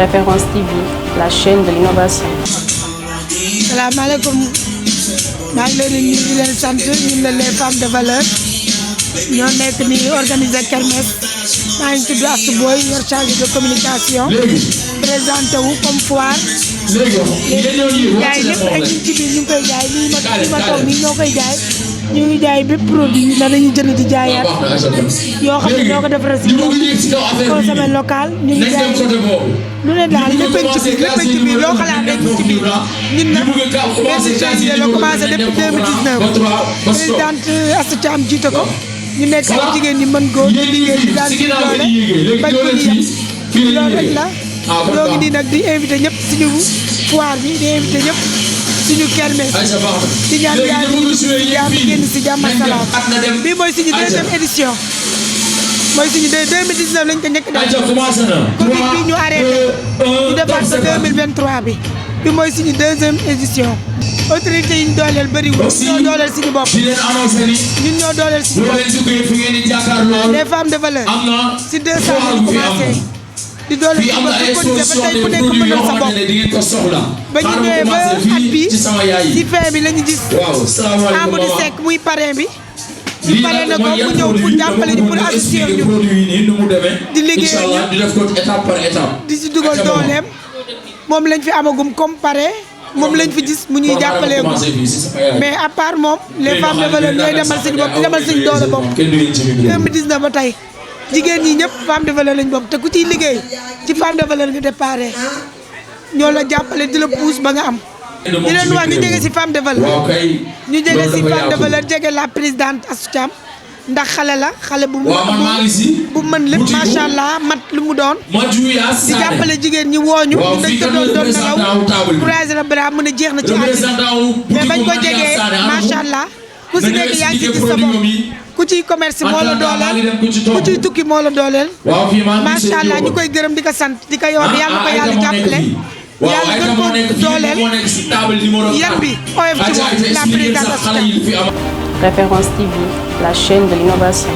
Référence TV, la chaîne de l'innovation. salaamaaleykum maa ngi leen di nuyu di leen sant ñun la les femmes de valeur ñoo nekk nii organiser kermesse maa ngi tudd Astou Boy yor chargé de communication présenté wu comme foire jaay lépp rek ñu ci biir ñu ngi koy jaay lii ma toog nii ñoo koy jaay ñu ngi jaay bépp produit na dañuy jënd di jaayaat yoo xam ne ñoo ko defaral si consommé local ñu ngi jaay lu ne daal lépp ci biir loo xalaat rek ci biir ñun nag benn la commencé depuis 2019 présidente Astou Thiam jiite ko ñu nekk ak jigéen ñi mën góor di liggéey di daal di doole bañ ko ñu yem loolu rek la ñoo ngi nii nag di invité ñëpp suñu foire bi di invité ñëpp suñu kermesse di ñaan yàlla ñu si jàmm génn si jàmm ak salaam bii mooy suñu deuxième édition mooy suñu 2019 lañ ko njëkk def Covid bi ñu arrêté ñu defaat ko 2023 bi bi mooy suñu deuxième édition autorité yi ñu dooleel bëriwul ñoo dooleel suñu bopp ñun ñoo dooleel suñu bopp les femmes de valeur si 200 lañu commencé di dooleel suñu bopp di cotiser ba tey ku nekk mënal sa bopp ba ñu ñëwee ba at bi si fin bi la ñu gis Amadou Seck muy parrain bi ñu pare na ko mu ñëw pour jàppale ñu pour associer ñu di liggéey di si dugal dooleem moom lañ fi amagum comme parrain moom lañ fi gis mu ñuy jàppalee ko mais à part moom les femmes de valeur ñooy demal suñu bopp di demal suñu doole bopp 2019 ba tey jigéen ñi ñëpp femme de valeur lañ bopp te ku ciy liggéey ci femme de valeur nga déparé ñoo la jàppale di la pousse ba nga am di leen wax ñu jege si femme de valeur ñu jege si femme de valeur jege la présidente Astou Thiam ndax xale bu mën lépp macha allah mat lu mu doon di jàppale jigéen ñi wooñu ñu dañ ko doon nelaw courage la bras mu ne jeex na ci àddina mais bañ ko jegee macha allah ku si nekk yaa ngi ci gis sa bopp ku ciy commerce moo la dooleel ku ciy tukki moo la dooleel macha allah ñu koy gërëm di ko sant di ko yoon yàlla ko yàlla jàppale yàlla gën ko dooleel yan bi oyof ci moom la présidente Astou Thiam. Référence TV, la chaîne de l'innovation.